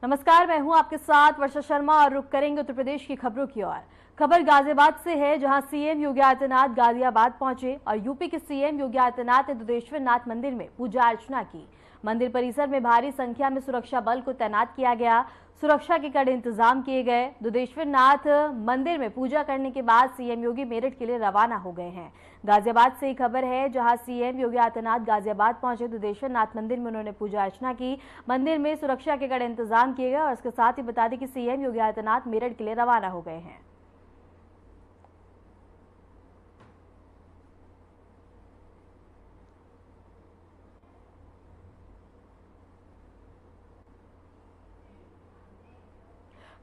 नमस्कार, मैं हूं आपके साथ वर्षा शर्मा और रुक करेंगे उत्तर प्रदेश की खबरों की ओर। खबर गाजियाबाद से है, जहां सीएम योगी आदित्यनाथ गाजियाबाद पहुंचे और यूपी के सीएम योगी आदित्यनाथ ने दुधेश्वर नाथ मंदिर में पूजा अर्चना की। मंदिर परिसर में भारी संख्या में सुरक्षा बल को तैनात किया गया। सुरक्षा के कड़े इंतजाम किए गए। दुधेश्वर नाथ मंदिर में पूजा करने के बाद सीएम योगी मेरठ के लिए रवाना हो गए हैं। गाजियाबाद से एक खबर है, जहां सीएम योगी आदित्यनाथ गाजियाबाद पहुंचे। दुधेश्वर नाथ मंदिर में उन्होंने पूजा अर्चना की। मंदिर में सुरक्षा के कड़े इंतजाम किए गए और इसके साथ ही बता दें कि सीएम योगी आदित्यनाथ मेरठ के लिए रवाना हो गए हैं।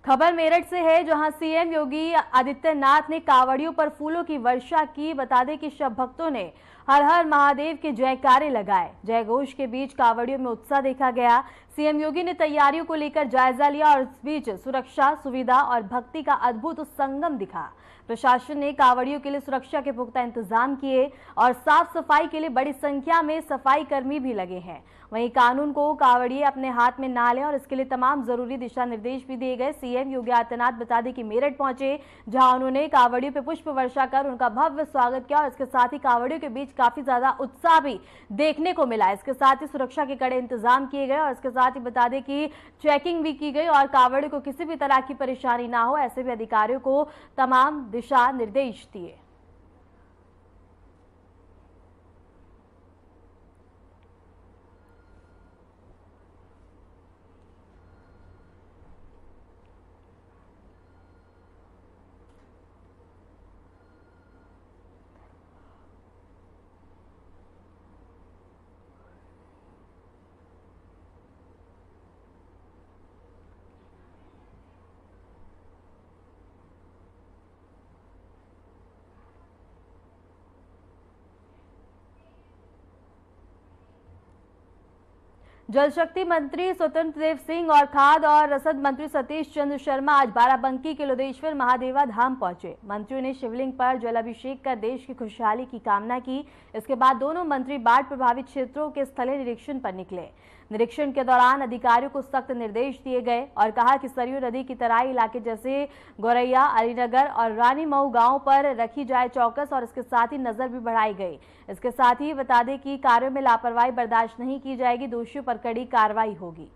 खबर मेरठ से है, जहां सीएम योगी आदित्यनाथ ने कांवड़ियों पर फूलों की वर्षा की। बता दें कि शव भक्तों ने हर हर महादेव के जयकारे लगाए। जय घोष के बीच कांवड़ियों में उत्साह देखा गया। सीएम योगी ने तैयारियों को लेकर जायजा लिया और इस बीच सुरक्षा, सुविधा और भक्ति का अद्भुत संगम दिखा। प्रशासन ने कांवड़ियों के लिए सुरक्षा के पुख्ता इंतजाम किए और साफ सफाई के लिए बड़ी संख्या में सफाई कर्मी भी लगे हैं। वहीं कानून को कांवड़िए अपने हाथ में ना लें और इसके लिए तमाम जरूरी दिशा निर्देश भी दिए गए। सीएम योगी आदित्यनाथ बता दें कि मेरठ पहुंचे, जहां उन्होंने कांवड़ियों पर पुष्प वर्षा कर उनका भव्य स्वागत किया और इसके साथ ही कांवड़ियों के बीच काफी ज्यादा उत्साह भी देखने को मिला। इसके साथ ही सुरक्षा के कड़े इंतजाम किए गए और इसके साथ ही बता दें कि चेकिंग भी की गई और कांवड़ियों को किसी भी तरह की परेशानी ना हो, ऐसे भी अधिकारियों को तमाम दिशा निर्देश दिए। जल शक्ति मंत्री स्वतंत्र देव सिंह और खाद्य और रसद मंत्री सतीश चंद्र शर्मा आज बाराबंकी के लोदेश्वर महादेवा धाम पहुंचे। मंत्रियों ने शिवलिंग पर जल अभिषेक कर देश की खुशहाली की कामना की। इसके बाद दोनों मंत्री बाढ़ प्रभावित क्षेत्रों के स्थलीय निरीक्षण पर निकले। निरीक्षण के दौरान अधिकारियों को सख्त निर्देश दिए गए और कहा कि सरयू नदी की तराई इलाके जैसे गोरैया, अलीनगर और रानी मऊ गांव पर रखी जाए चौकस और इसके साथ ही नजर भी बढ़ाई गई। इसके साथ ही बता दें कि कार्यों में लापरवाही बर्दाश्त नहीं की जाएगी, दोषियों पर कड़ी कार्रवाई होगी।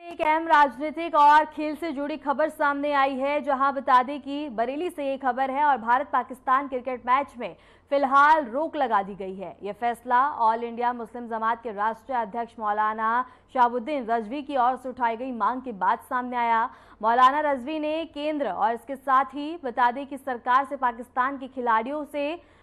एक अहम राजनीतिक और खेल से जुड़ी खबर सामने आई है, जहां बता दें कि बरेली से ये खबर है और भारत पाकिस्तान क्रिकेट मैच में फिलहाल रोक लगा दी गई है। यह फैसला ऑल इंडिया मुस्लिम जमात के राष्ट्रीय अध्यक्ष मौलाना शहाबुद्दीन रजवी की ओर से उठाई गई मांग के बाद सामने आया। मौलाना रजवी ने केंद्र और इसके साथ ही बता दें कि सरकार से पाकिस्तान के खिलाड़ियों से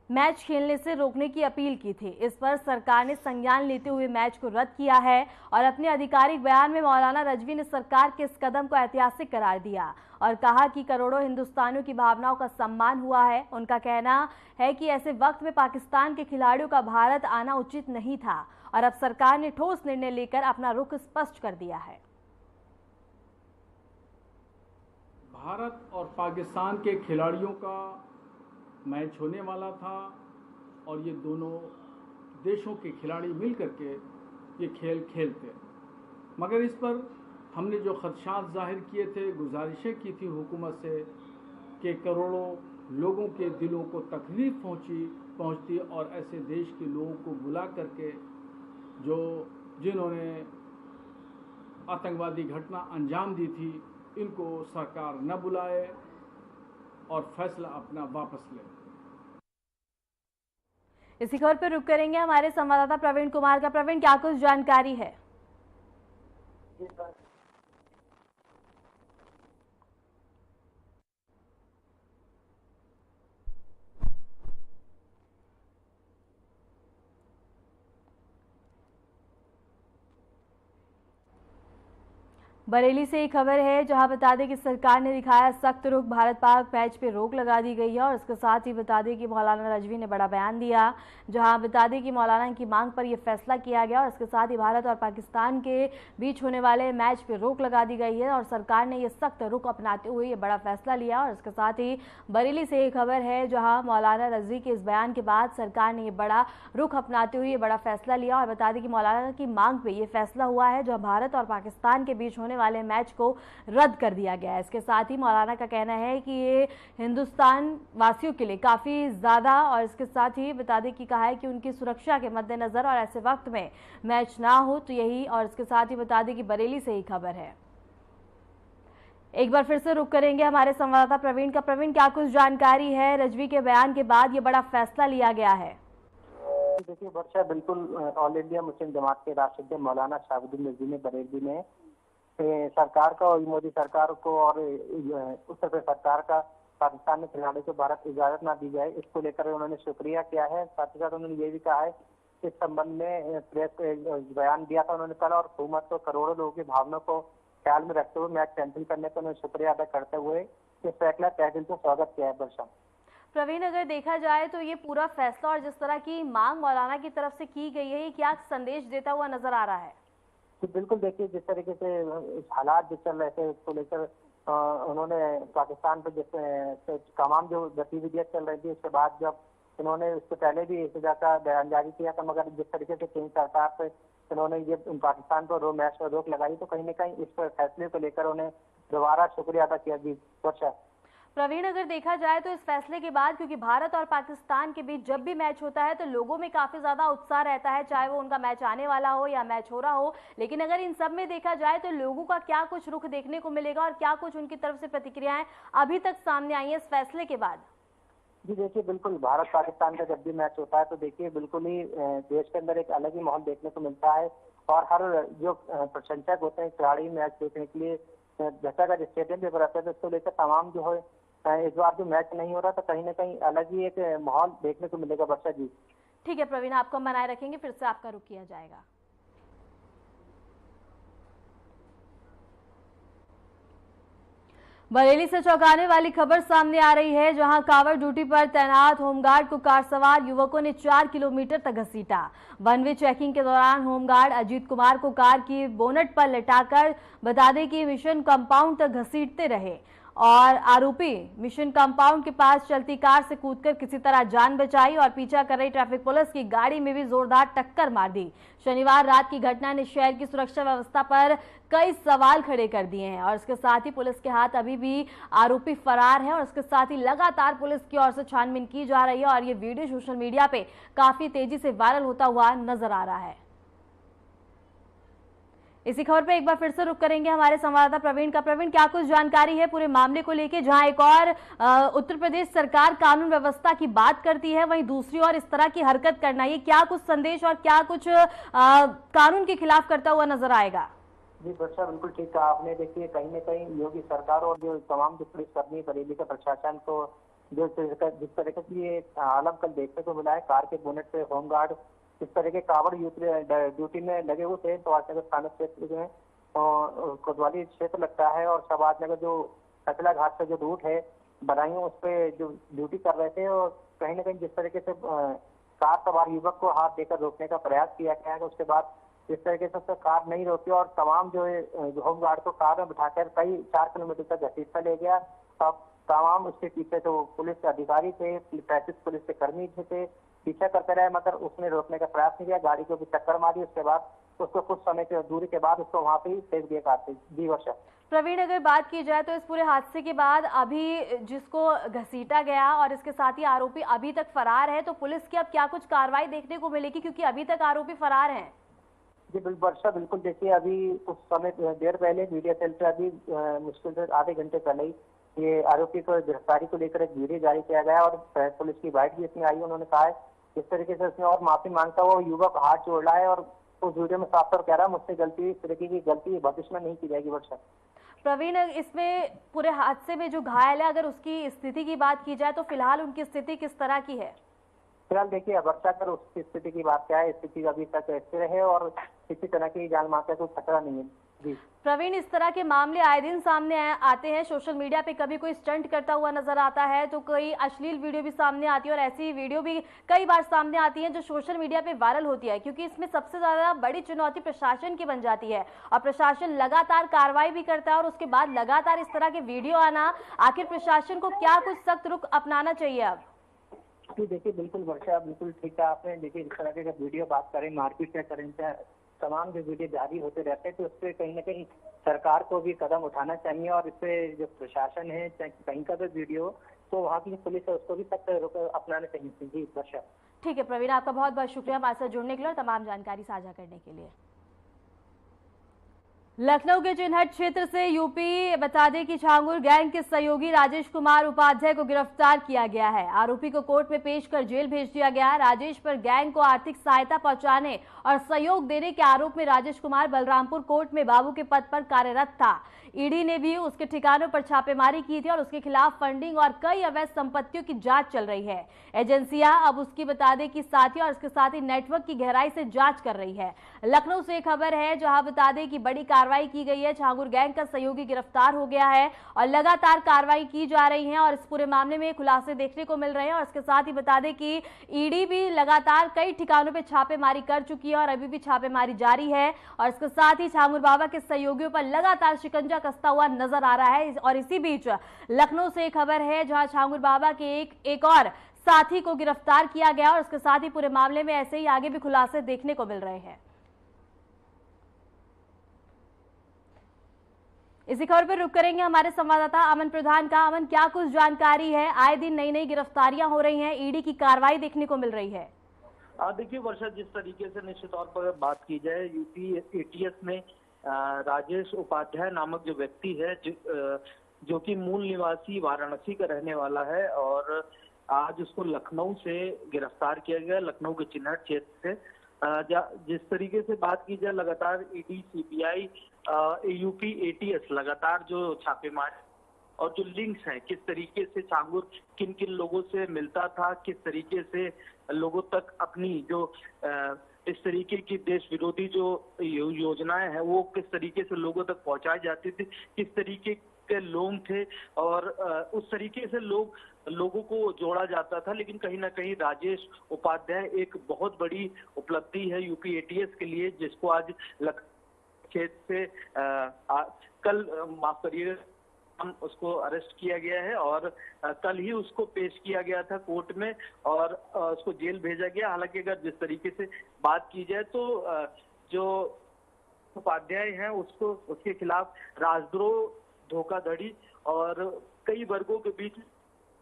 मैच खेलने से रोकने की अपील की थी। इस पर सरकार ने संज्ञान लेते हुए मैच को रद्द किया है और अपने आधिकारिक बयान में मौलाना रजवी ने सरकार के इस कदम को ऐतिहासिक करार दिया और कहा कि करोड़ों हिंदुस्तानियों की भावनाओं का सम्मान हुआ है। उनका कहना है कि ऐसे वक्त में पाकिस्तान के खिलाड़ियों का भारत आना उचित नहीं था और अब सरकार ने ठोस निर्णय लेकर अपना रुख स्पष्ट कर दिया है। भारत और पाकिस्तान के खिलाड़ियों का मैच होने वाला था और ये दोनों देशों के खिलाड़ी मिलकर के ये खेल खेलते, मगर इस पर हमने जो खदशात जाहिर किए थे, गुजारिशें की थी हुकूमत से कि करोड़ों लोगों के दिलों को तकलीफ पहुंचती और ऐसे देश के लोगों को बुला करके जिन्होंने आतंकवादी घटना अंजाम दी थी, इनको सरकार न बुलाए और फैसला अपना वापस ले। इसी खबर पर रुक करेंगे हमारे संवाददाता प्रवीण कुमार का। प्रवीण, क्या कुछ जानकारी है? बरेली से एक खबर है जहां बता दें कि सरकार ने दिखाया सख्त रुख, भारत पाक मैच पे रोक लगा दी गई है। और इसके साथ ही बता दें कि मौलाना रजवी ने बड़ा बयान दिया, जहां बता दें कि मौलाना की मांग पर यह फैसला किया गया। और इसके साथ ही भारत और पाकिस्तान के बीच होने वाले मैच पे रोक लगा दी गई है और सरकार ने यह सख्त रुख अपनाते हुए ये बड़ा फैसला लिया। और इसके साथ ही बरेली से एक खबर है जहाँ मौलाना रजवी के इस बयान के बाद सरकार ने यह बड़ा रुख अपनाते हुए ये बड़ा फैसला लिया। और बता दें कि मौलाना की मांग पे ये फैसला हुआ है, जो भारत और पाकिस्तान के बीच होने वाले मैच को रद्द कर दिया गया है। इसके साथ ही मौलाना का कहना है कि ये हिंदुस्तान वासियों के लिए काफी ज्यादा, और इसके साथ ही बता दें कि कहा है कि उनकी सुरक्षा के मद्देनजर और ऐसे वक्त में मैच ना हो तो यही। और इसके साथ ही बता दें कि बरेली से ही खबर है। एक बार फिर से रुक करेंगे हमारे संवाददाता प्रवीण का। प्रवीण, क्या कुछ जानकारी है? रजवी के बयान के बाद ये बड़ा फैसला लिया गया है। देखिए वर्षा, बिल्कुल ऑल इंडिया मुस्लिम जमात के राष्ट्रीय मौलाना शहाबुद्दीन रिजवी ने बरेली में सरकार का और मोदी सरकार को और उत्तर प्रदेश सरकार का पाकिस्तान में खिलाड़ियों को भारत इजाजत ना दी जाए, इसको लेकर उन्होंने शुक्रिया किया है। साथ ही साथ उन्होंने ये भी कहा है कि इस संबंध में प्रेस बयान दिया था उन्होंने कल, और हुकूमत को करोड़ों लोगों की भावनाओं को ख्याल में रखते हुए मैच कैंसिल करने पर उन्होंने शुक्रिया अदा करते हुए इस फैसला तहे दिल से स्वागत किया है। वर्षा, प्रवीण, अगर देखा जाए तो ये पूरा फैसला और जिस तरह की मांग मौलाना की तरफ से की गई है, ये क्या संदेश देता हुआ नजर आ रहा है? तो बिल्कुल देखिए, जिस तरीके से हालात जो चल रहे थे उसको लेकर उन्होंने पाकिस्तान पर जिस तमाम जो गतिविधियां चल रही थी, उसके बाद जब उन्होंने उससे पहले भी इस का बयान जारी किया था, मगर जिस तरीके से केंद्र सरकार से उन्होंने ये पाकिस्तान पर मैच पर रोक लगाई, तो कहीं ना कहीं इस फैसले को लेकर उन्हें दोबारा शुक्रिया अदा किया। जी वर्षा। प्रवीण, अगर देखा जाए तो इस फैसले के बाद, क्योंकि भारत और पाकिस्तान के बीच जब भी मैच होता है तो लोगों में काफी ज्यादा उत्साह रहता है, चाहे वो उनका मैच आने वाला हो या मैच हो रहा हो, लेकिन अगर इन सब में देखा जाए तो लोगों का क्या कुछ रुख देखने को मिलेगा और क्या कुछ उनकी तरफ से प्रतिक्रियाएं अभी तक सामने आई है इस फैसले के बाद? जी देखिए, बिल्कुल भारत पाकिस्तान का जब भी मैच होता है तो देखिए बिल्कुल ही देश के अंदर एक अलग ही माहौल देखने को मिलता है, और हर जो प्रशंसक होते हैं खिलाड़ी मैच देखने के लिए घटाघट स्टेडियम पे रहते हैं, तो इसको लेकर तमाम जो है इस बार जो मैच नहीं हो रहा तो कहीं ना कहीं अलग ही एक माहौल देखने को मिलेगा। वर्षा जी। ठीक है प्रवीण, आपको हम बनाए रखेंगे, फिर से आपका रुख किया जाएगा। बरेली से चौंकाने वाली खबर सामने आ रही है, जहां कांवड़ ड्यूटी पर तैनात होमगार्ड को कार सवार युवकों ने 4 किलोमीटर तक घसीटा। वन वे चेकिंग के दौरान होमगार्ड अजीत कुमार को कार की बोनट पर लिटाकर बता दें कि मिशन कंपाउंड तक घसीटते रहे, और आरोपी मिशन कंपाउंड के पास चलती कार से कूदकर किसी तरह जान बचाई और पीछा कर रही ट्रैफिक पुलिस की गाड़ी में भी जोरदार टक्कर मार दी। शनिवार रात की घटना ने शहर की सुरक्षा व्यवस्था पर कई सवाल खड़े कर दिए हैं, और इसके साथ ही पुलिस के हाथ अभी भी आरोपी फरार है। और इसके साथ ही लगातार पुलिस की ओर से छानबीन की जा रही है, और ये वीडियो सोशल मीडिया पे काफी तेजी से वायरल होता हुआ नजर आ रहा है। इसी खबर पे एक बार फिर से रुक करेंगे हमारे संवाददाता प्रवीण का। प्रवीण, क्या कुछ जानकारी है पूरे मामले को लेके, जहां एक और उत्तर प्रदेश सरकार कानून व्यवस्था की बात करती है, वहीं दूसरी ओर इस तरह की हरकत करना, ये क्या कुछ संदेश और क्या कुछ कानून के खिलाफ करता हुआ नजर आएगा? जी वर्षा, बिल्कुल ठीक कहा आपने। देखिए कहीं ना कहीं योगी सरकार और जो तमाम जो पुलिसकर्मी बरेली का प्रशासन को जो जिस तरीके की ये आलम कल देखने को मिला है, कार के बोनेट पे होमगार्ड इस तरह के कावड़ ड्यूटी में लगे हुए थे। सवाजनगर थाना क्षेत्र में कोतवाली क्षेत्र लगता है, और सवाजनगर जो कचला घाट से जो रूट है बदायूं, उस पे जो ड्यूटी कर रहे थे, और कहीं ना कहीं जिस तरीके से कार सवार युवक को हाथ देकर रोकने का प्रयास किया गया है, उसके बाद जिस तरीके से उसने कार नहीं रोकी और तमाम जो है होमगार्ड को कार में बिठाकर कई 4 किलोमीटर तक घसीटता ले गया। अब तमाम उसके पीछे जो पुलिस अधिकारी थे, ट्रैफिक पुलिस के कर्मी थे, पीछा करते रहे, मगर उसने रोकने का प्रयास नहीं किया, गाड़ी को भी टक्कर मारी। उसके बाद उसको कुछ समय की दूरी के बाद उसको वहां पे ही फेंक दिया कार से। जी वर्षा। प्रवीण, अगर बात की जाए तो इस पूरे हादसे के बाद अभी जिसको घसीटा गया और इसके साथ ही आरोपी अभी तक फरार है, तो पुलिस की अब क्या कुछ कार्रवाई देखने को मिलेगी, क्योंकि अभी तक आरोपी फरार हैं? जी वर्षा, बिल्कुल देखिए, अभी कुछ समय देर पहले मीडिया सेल से अभी मुश्किल से आधे घंटे पहले ही ये आरोपी को गिरफ्तारी को लेकर एक वीडियो जारी किया गया, और पुलिस की बाइट भी इसमें आई। उन्होंने कहा है इस तरीके से उसने और माफी मांगता हुआ युवक हाथ जोड़ रहा है, और उस वीडियो में साफ तौर कह रहा है मुझसे गलती, इस तरीके की गलती भविष्य में नहीं की जाएगी। वर्षा। प्रवीण, इसमें पूरे हादसे में जो घायल है, अगर उसकी स्थिति की बात की जाए तो फिलहाल उनकी स्थिति किस तरह की है? फिलहाल देखिए वर्षा, कर उसकी स्थिति की बात क्या है, स्थिति अभी तक स्थिर है और किसी तरह की जान माल का कोई खतरा नहीं है। जी। प्रवीण, इस तरह के मामले आए दिन सामने आते हैं। सोशल मीडिया पे कभी कोई स्टंट करता हुआ नजर आता है तो कोई अश्लील वीडियो भी सामने आती है, और ऐसी वीडियो भी कई बार सामने आती है जो सोशल मीडिया पे वायरल होती है, क्योंकि इसमें सबसे ज्यादा बड़ी चुनौती प्रशासन की बन जाती है और प्रशासन लगातार कार्रवाई भी करता है और उसके बाद लगातार इस तरह के वीडियो आना। आखिर प्रशासन को क्या कुछ सख्त रुख अपनाना चाहिए अब? जी देखिए, बिल्कुल वर्षा, बिल्कुल ठीक है आपने। देखिए, इस तरह के वीडियो बात करें, मारपीट क्या करें, तमाम जो वीडियो जारी होते रहते हैं, तो उस पर कहीं ना कहीं सरकार को भी कदम उठाना चाहिए। और इस पे जो प्रशासन है, चाहे कहीं का भी वीडियो, तो वहाँ की जो पुलिस है उसको भी सख्त रुख अपनाना चाहिए। जी वर्षा। ठीक है प्रवीण, आपका बहुत बहुत शुक्रिया हमारे साथ जुड़ने के लिए और तमाम जानकारी साझा करने के लिए। लखनऊ के चिन्हट क्षेत्र से यूपी बता दें कि छांगुर गैंग के सहयोगी राजेश कुमार उपाध्याय को गिरफ्तार किया गया है। आरोपी को कोर्ट में पेश कर जेल भेज दिया गया है। राजेश पर गैंग को आर्थिक सहायता पहुंचाने और सहयोग देने के आरोप में राजेश कुमार बलरामपुर कोर्ट में बाबू के पद पर कार्यरत था। ईडी ने भी उसके ठिकानों पर छापेमारी की थी और उसके खिलाफ फंडिंग और कई अवैध संपत्तियों की जांच चल रही है। एजेंसियां अब उसकी बता दें कि साथी और उसके साथ ही नेटवर्क की गहराई से जांच कर रही है। लखनऊ से खबर है जहां बता दें कि बड़ी कार्रवाई की गई है। छांगुर गैंग का सहयोगी गिरफ्तार हो गया है और लगातार कार्रवाई की जा रही है और इस पूरे मामले में खुलासे देखने को मिल रहे हैं। और इसके साथ ही बता दें कि ईडी भी लगातार कई ठिकानों पर छापेमारी कर चुकी है और अभी भी छापेमारी जारी है। और इसके साथ ही छांगुर बाबा के सहयोगियों पर लगातार शिकंजा कसता हुआ नजर आ रहा है। और इसी बीच लखनऊ से खबर है जहां छांगुर बाबा के एक और साथी को गिरफ्तार किया गया और उसके साथ ही पूरे मामले में ऐसे ही आगे भी खुलासे देखने को मिल रहे हैं। इसी खबर पर रुक करेंगे हमारे संवाददाता अमन प्रधान का। अमन, क्या कुछ जानकारी है? आए दिन नई नई गिरफ्तारियां हो रही हैं, ईडी की कार्रवाई देखने को मिल रही है। देखिए वर्षा, जिस तरीके से निश्चित तौर पर बात की जाए, यूपी एटीएस में राजेश उपाध्याय नामक जो व्यक्ति है जो कि मूल निवासी वाराणसी का रहने वाला है, और आज उसको लखनऊ से गिरफ्तार किया गया, लखनऊ के चिन्हट क्षेत्र से। जिस तरीके से बात की जाए, लगातार ईडी, सीबीआई, यूपी एटीएस लगातार जो छापेमारी और जो लिंक्स हैं, किस तरीके से छांगुर किन किन लोगों से मिलता था, किस तरीके से लोगों तक अपनी जो इस तरीके की देश विरोधी जो योजनाएं हैं वो किस तरीके से लोगों तक पहुंचाई जाती थी, किस तरीके के लोग थे, और उस तरीके से लोगों को जोड़ा जाता था। लेकिन कहीं ना कहीं राजेश उपाध्याय एक बहुत बड़ी उपलब्धि है यूपी एटीएस के लिए, जिसको आज क्षेत्र से कल माफ करिए उसको अरेस्ट किया गया है और कल ही उसको पेश किया गया था कोर्ट में और उसको जेल भेजा गया। हालांकि अगर जिस तरीके से बात की जाए तो जो उपाध्याय हैं उसको उसके खिलाफ राजद्रोह, धोखाधड़ी और कई वर्गों के बीच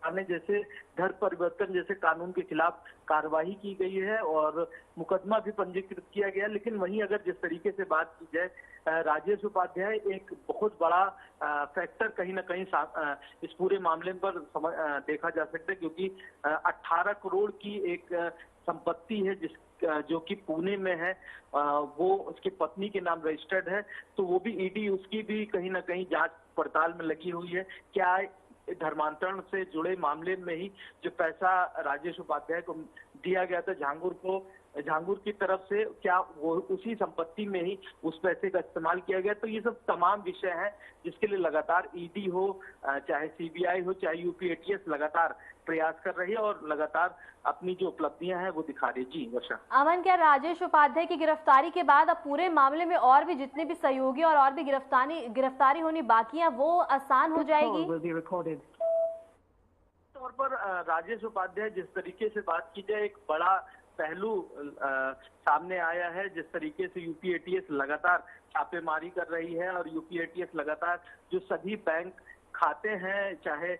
आने जैसे धर्म परिवर्तन जैसे कानून के खिलाफ कार्रवाई की गई है और मुकदमा भी पंजीकृत किया गया। लेकिन वहीं अगर जिस तरीके से बात की जाए, राजेश उपाध्याय एक बहुत बड़ा फैक्टर कहीं ना कहीं इस पूरे मामले पर देखा जा सकता है, क्योंकि 18 करोड़ की एक संपत्ति है जो कि पुणे में है, वो उसकी पत्नी के नाम रजिस्टर्ड है। तो वो भी ईडी उसकी भी कहीं ना कहीं जांच पड़ताल में लगी हुई है। क्या धर्मांतरण से जुड़े मामले में ही जो पैसा राजेश उपाध्याय को दिया गया था झांगुर की तरफ से, क्या वो उसी संपत्ति में ही उस पैसे का इस्तेमाल किया गया? तो ये सब तमाम विषय हैं जिसके लिए लगातार ईडी हो, चाहे सीबीआई हो, चाहे यूपी एटीएस लगातार प्रयास कर रही है और लगातार अपनी जो उपलब्धियां हैं वो दिखा रही है। जी वर्षा। अमन, क्या राजेश उपाध्याय की गिरफ्तारी के बाद अब पूरे मामले में और भी जितने भी सहयोगी और भी गिरफ्तारी होनी बाकी है वो आसान हो जाएगी? तौर पर राजेश उपाध्याय, जिस तरीके से बात की जाए, एक बड़ा पहलू सामने आया है। जिस तरीके से यूपी एटीएस लगातार छापेमारी कर रही है और यूपी एटीएस लगातार जो सभी बैंक खाते हैं, चाहे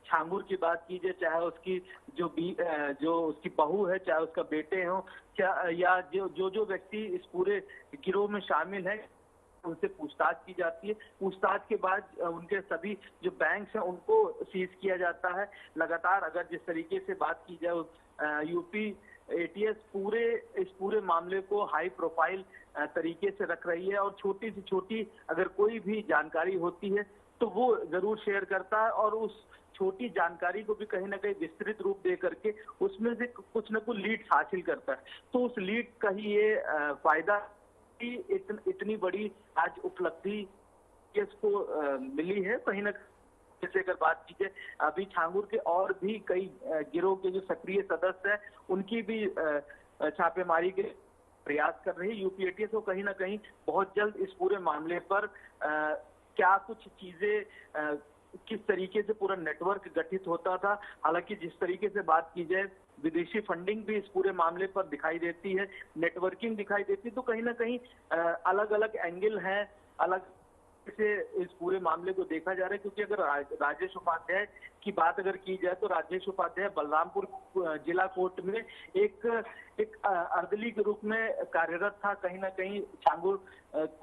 छांगुर की बात कीजिए, चाहे उसकी जो उसकी बहू है, चाहे उसका बेटे हो, या जो व्यक्ति इस पूरे गिरोह में शामिल है, उनसे पूछताछ की जाती है। पूछताछ के बाद उनके सभी जो बैंक्स हैं उनको सीज किया जाता है। लगातार अगर जिस तरीके से बात की जाए, यूपी एटीएस इस पूरे मामले को हाई प्रोफाइल तरीके से रख रही है और छोटी से छोटी अगर कोई भी जानकारी होती है तो वो जरूर शेयर करता है और उस छोटी जानकारी को भी कहीं ना कहीं विस्तृत रूप दे करके उसमें से कुछ न कुछ लीड्स हासिल करता है। तो उस लीड का ही ये फायदा की इतनी बड़ी आज उपलब्धि इसको मिली है। कहीं ना जैसे अगर बात कीजिए अभी छांगुर के और भी कई गिरोह के जो सक्रिय सदस्य हैं उनकी भी छापेमारी के प्रयास कर रही है यूपी एटीएस को। कहीं ना कहीं बहुत जल्द इस पूरे मामले पर क्या कुछ चीजें किस तरीके से पूरा नेटवर्क गठित होता था, हालांकि जिस तरीके से बात की जाए विदेशी फंडिंग भी इस पूरे मामले पर दिखाई देती है, नेटवर्किंग दिखाई देती है, तो कहीं ना कहीं अलग अलग एंगल हैं, अलग से इस पूरे मामले को देखा जा रहा है। क्योंकि अगर राजेश उपाध्याय की बात अगर की जाए तो राजेश उपाध्याय बलरामपुर जिला कोर्ट में एक अर्दली के रूप में कार्यरत था। कहीं ना कहीं छांगुर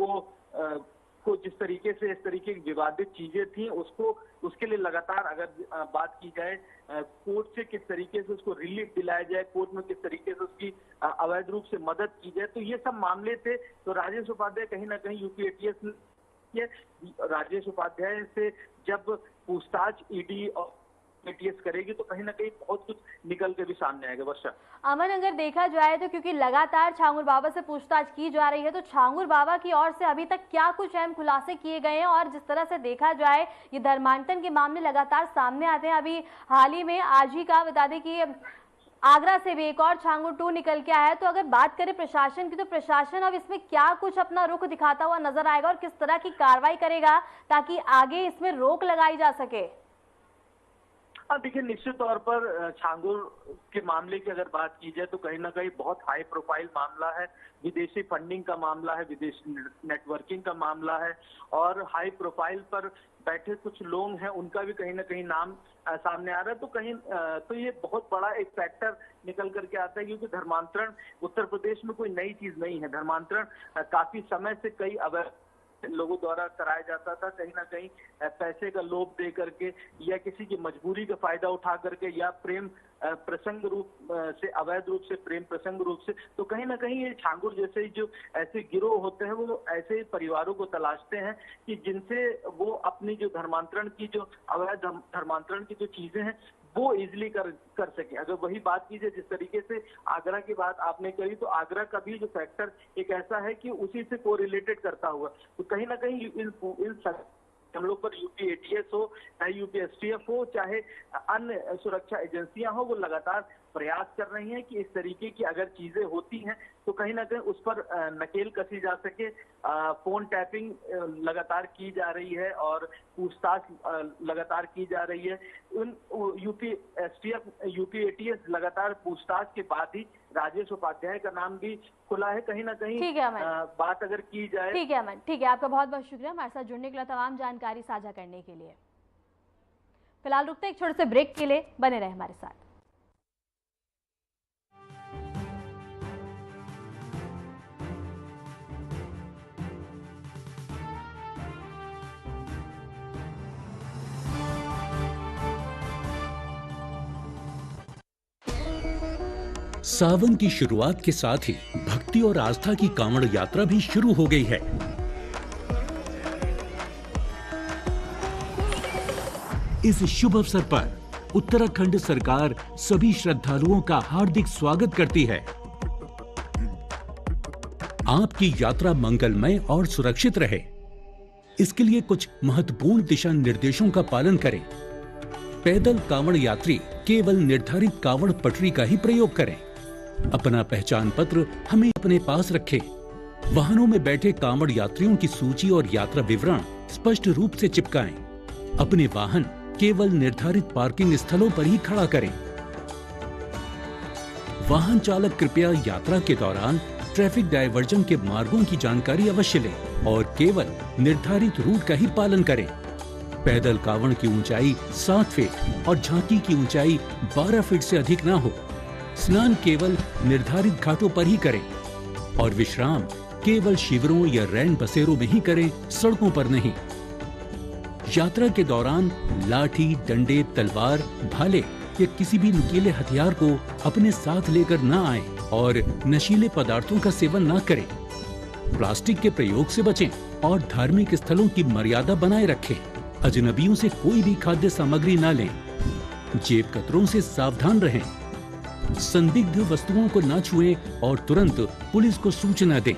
को जिस तरीके से इस तरीके की विवादित चीजें थी उसके लिए लगातार अगर बात की जाए कोर्ट से किस तरीके से उसको रिलीफ दिलाया जाए, कोर्ट में किस तरीके से उसकी अवैध रूप से मदद की जाए, तो ये सब मामले थे। तो राजेश उपाध्याय कहीं ना कहीं यूपी एटीएस राजेश उपाध्याय से जब पूछताछ ईडी और एटीएस करेगी तो कहीं ना कहीं बहुत कुछ निकल के भी सामने आएगा। वर्षा, अमन, अगर देखा जाए तो क्योंकि लगातार छांगुर बाबा से पूछताछ की जा रही है, तो छांगुर बाबा की ओर से अभी तक क्या कुछ अहम खुलासे किए गए हैं? और जिस तरह से देखा जाए ये धर्मांतरण के मामले लगातार सामने आते हैं। अभी हाल ही में आज ही का बता दें कि आगरा से भी एक और छांगुर 2 निकल के आया है। तो अगर बात करें प्रशासन की, तो प्रशासन अब इसमें क्या कुछ अपना रुख दिखाता हुआ नजर आएगा और किस तरह की कार्रवाई करेगा ताकि आगे इसमें रोक लगाई जा सके? देखिए, निश्चित तौर पर छांगुर के मामले की अगर बात की जाए तो कहीं ना कहीं बहुत हाई प्रोफाइल मामला है, विदेशी फंडिंग का मामला है, विदेशी नेटवर्किंग का मामला है, और हाई प्रोफाइल पर बैठे कुछ लोग हैं उनका भी कहीं ना कहीं नाम सामने आ रहा है। तो कहीं तो ये बहुत बड़ा एक फैक्टर निकल करके आता है, क्योंकि धर्मांतरण उत्तर प्रदेश में कोई नई चीज नहीं है। धर्मांतरण काफी समय से कई अवैध लोगों द्वारा कराया जाता था, कहीं ना कहीं पैसे का लोभ दे करके या किसी की मजबूरी का फायदा उठा करके या प्रेम प्रसंग रूप से, अवैध रूप से, प्रेम प्रसंग रूप से। तो कहीं ना कहीं ये छांगुर जैसे जो ऐसे गिरोह होते हैं वो ऐसे परिवारों को तलाशते हैं कि जिनसे वो अपनी जो धर्मांतरण की जो अवैध धर्मांतरण की जो चीजें हैं वो इजिली कर सके। अगर वही बात कीजिए जिस तरीके से आगरा की बात आपने करी, तो आगरा का भी जो फैक्टर एक ऐसा है कि उसी से कोरिलेटेड करता हुआ, तो कहीं ना कहीं इन हम लोग पर यूपी एटीएस हो, चाहे यूपी एसटीएफ हो, चाहे अन्य सुरक्षा एजेंसियां हो, वो लगातार प्रयास कर रही हैं कि इस तरीके की अगर चीजें होती हैं तो कहीं ना कहीं उस पर नकेल कसी जा सके। फोन टैपिंग लगातार की जा रही है और पूछताछ लगातार की जा रही है। उन यूपी एसटीएफ, यूपी एटीएस लगातार पूछताछ के बाद ही राजेश उपाध्याय का नाम भी खुला है। कहीं ना कहीं ठीक है बात अगर की जाए। ठीक है अमन, ठीक है, आपका बहुत बहुत शुक्रिया हमारे साथ जुड़ने के लिए, तमाम जानकारी साझा करने के लिए। फिलहाल रुकते एक छोटे से ब्रेक के लिए, बने रहे हमारे साथ। सावन की शुरुआत के साथ ही भक्ति और आस्था की कांवड़ यात्रा भी शुरू हो गई है। इस शुभ अवसर पर उत्तराखंड सरकार सभी श्रद्धालुओं का हार्दिक स्वागत करती है। आपकी यात्रा मंगलमय और सुरक्षित रहे, इसके लिए कुछ महत्वपूर्ण दिशा निर्देशों का पालन करें। पैदल कांवड़ यात्री केवल निर्धारित कांवड़ पटरी का ही प्रयोग करें। अपना पहचान पत्र हमें अपने पास रखें। वाहनों में बैठे कांवड़ यात्रियों की सूची और यात्रा विवरण स्पष्ट रूप से चिपकाएं। अपने वाहन केवल निर्धारित पार्किंग स्थलों पर ही खड़ा करें। वाहन चालक कृपया यात्रा के दौरान ट्रैफिक डायवर्जन के मार्गों की जानकारी अवश्य लें और केवल निर्धारित रूट का ही पालन करें। पैदल कांवड़ की ऊंचाई 7 फीट और झांकी की ऊंचाई 12 फीट से अधिक ना हो। स्नान केवल निर्धारित घाटों पर ही करें और विश्राम केवल शिविरों या रैन बसेरों में ही करें, सड़कों पर नहीं। यात्रा के दौरान लाठी, डंडे, तलवार, भाले या किसी भी नुकीले हथियार को अपने साथ लेकर न आए और नशीले पदार्थों का सेवन न करें। प्लास्टिक के प्रयोग से बचें और धार्मिक स्थलों की मर्यादा बनाए रखें। अजनबियों से कोई भी खाद्य सामग्री न लें। जेब कतरों से सावधान रहें। संदिग्ध वस्तुओं को न छुएं और तुरंत पुलिस को सूचना दें।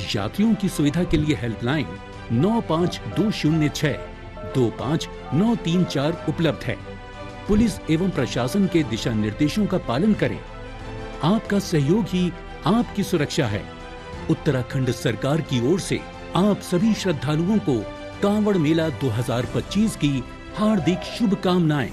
यात्रियों की सुविधा के लिए हेल्पलाइन 95206 2593 उपलब्ध है। पुलिस एवं प्रशासन के दिशा निर्देशों का पालन करें। आपका सहयोग ही आपकी सुरक्षा है। उत्तराखंड सरकार की ओर से आप सभी श्रद्धालुओं को कांवड़ मेला 2025 की हार्दिक शुभकामनाएं।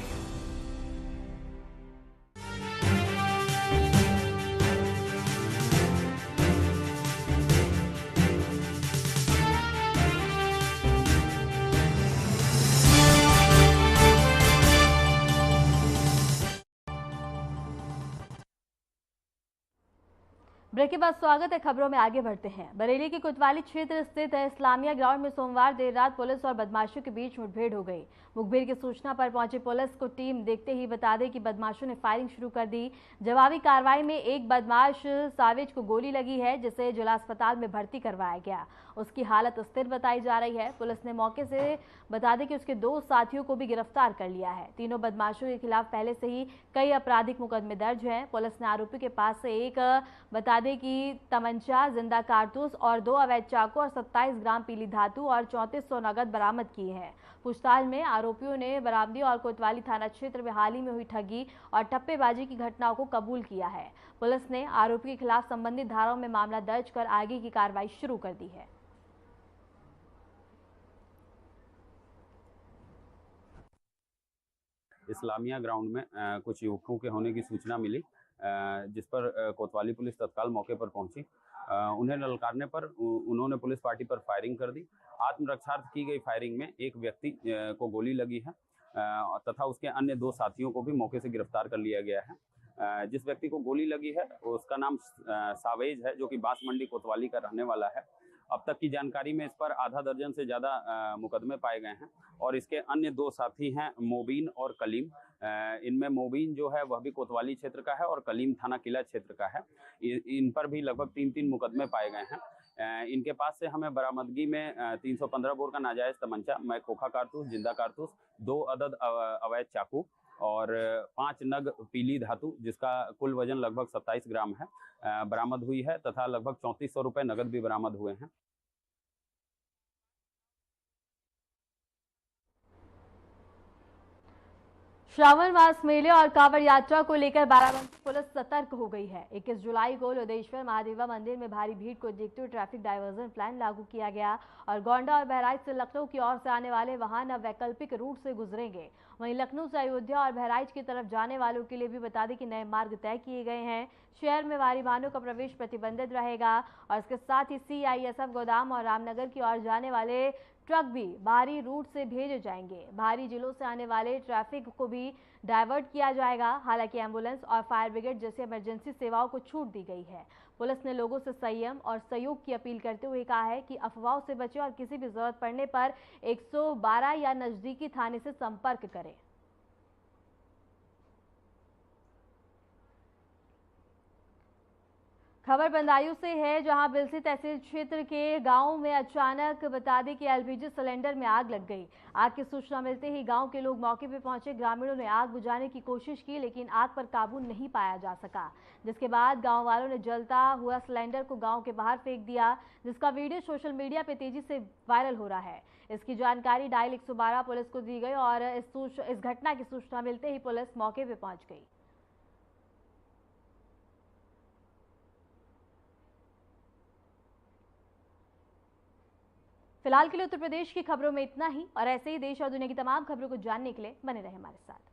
ब्रेक के बाद स्वागत है। खबरों में आगे बढ़ते हैं। बरेली के कोतवाली क्षेत्र स्थित इस्लामिया ग्राउंड में सोमवार देर रात पुलिस और बदमाशों के बीच मुठभेड़ हो गई। मुखबिर की सूचना पर पहुंची पुलिस को टीम देखते ही बता दें कि बदमाशों ने फायरिंग शुरू कर दी। जवाबी कार्रवाई में एक बदमाश साविज को गोली लगी है, जिसे जिला अस्पताल में भर्ती करवाया गया। उसकी हालत स्थिर बताई जा रही है। पुलिस ने मौके से बता दें कि उसके 2 साथियों को भी गिरफ्तार कर लिया है। तीनों बदमाशों के खिलाफ पहले से ही कई आपराधिक मुकदमे दर्ज हैं। पुलिस ने आरोपी के पास से एक बता दें कि तमंचा, जिंदा कारतूस और 2 अवैध चाकू और 27 ग्राम पीली धातु और 3400 नगद बरामद किए हैं। पूछताछ में आरोपियों ने बरामदी और कोतवाली थाना क्षेत्र में हाल ही में हुई ठगी और ठप्पेबाजी की घटनाओं को कबूल किया है। पुलिस ने आरोपी के खिलाफ संबंधित धाराओं में मामला दर्ज कर आगे की कार्रवाई शुरू कर दी है। इस्लामिया ग्राउंड में कुछ युवकों के होने की सूचना मिली, जिस पर कोतवाली पुलिस तत्काल मौके पर पहुंची। उन्हें ललकारने पर उन्होंने पुलिस पार्टी पर फायरिंग कर दी। आत्मरक्षार्थ की गई फायरिंग में एक व्यक्ति को गोली लगी है तथा उसके अन्य 2 साथियों को भी मौके से गिरफ्तार कर लिया गया है। जिस व्यक्ति को गोली लगी है उसका नाम सावेज है, जो कि बांस मंडी कोतवाली का रहने वाला है। अब तक की जानकारी में इस पर आधा दर्जन से ज़्यादा मुकदमे पाए गए हैं और इसके अन्य 2 साथी हैं मोबीन और कलीम। इनमें मोबीन जो है वह भी कोतवाली क्षेत्र का है और कलीम थाना किला क्षेत्र का है। इन पर भी लगभग 3-3 मुकदमे पाए गए हैं। इनके पास से हमें बरामदगी में 315 बोर का नाजायज तमंचा, मैं खोखा कारतूस, जिंदा कारतूस, 2 अदद अवैध चाकू और 5 नग पीली धातु, जिसका कुल वजन लगभग 27 ग्राम है, बरामद हुई है तथा लगभग 3400 रुपये नगद भी बरामद हुए हैं। श्रावण मास मेले और कांवड़ यात्रा को लेकर बाराबंकी पुलिस सतर्क हो गई है। 21 जुलाई को लोधेश्वर महादेवा मंदिर में भारी भीड़ को देखते हुए ट्रैफिक डायवर्जन प्लान लागू किया गया और गोंडा और बहराइच से लखनऊ की ओर से आने वाले वाहन अब वैकल्पिक रूट से गुजरेंगे। वहीं लखनऊ से अयोध्या और बहराइच की तरफ जाने वालों के लिए भी बता दें कि नए मार्ग तय किए गए हैं। शहर में भारी वाहनों का प्रवेश प्रतिबंधित रहेगा और इसके साथ ही CISF गोदाम और रामनगर की ओर जाने वाले ट्रक भी बाहरी रूट से भेजे जाएंगे। बाहरी जिलों से आने वाले ट्रैफिक को भी डाइवर्ट किया जाएगा। हालांकि एम्बुलेंस और फायर ब्रिगेड जैसी इमरजेंसी सेवाओं को छूट दी गई है। पुलिस ने लोगों से संयम और सहयोग की अपील करते हुए कहा है कि अफवाहों से बचें और किसी भी जरूरत पड़ने पर 112 या नजदीकी थाने से संपर्क करें। खबर बंदायूं से है, जहां बिलसी तहसील क्षेत्र के गांव में अचानक बता दें कि LPG सिलेंडर में आग लग गई। आग की सूचना मिलते ही गांव के लोग मौके पर पहुंचे। ग्रामीणों ने आग बुझाने की कोशिश की, लेकिन आग पर काबू नहीं पाया जा सका, जिसके बाद गांव वालों ने जलता हुआ सिलेंडर को गांव के बाहर फेंक दिया, जिसका वीडियो सोशल मीडिया पर तेजी से वायरल हो रहा है। इसकी जानकारी डायल 112 पुलिस को दी गई और इस घटना की सूचना मिलते ही पुलिस मौके पर पहुंच गई। फिलहाल के लिए उत्तर प्रदेश की खबरों में इतना ही और ऐसे ही देश और दुनिया की तमाम खबरों को जानने के लिए बने रहें हमारे साथ।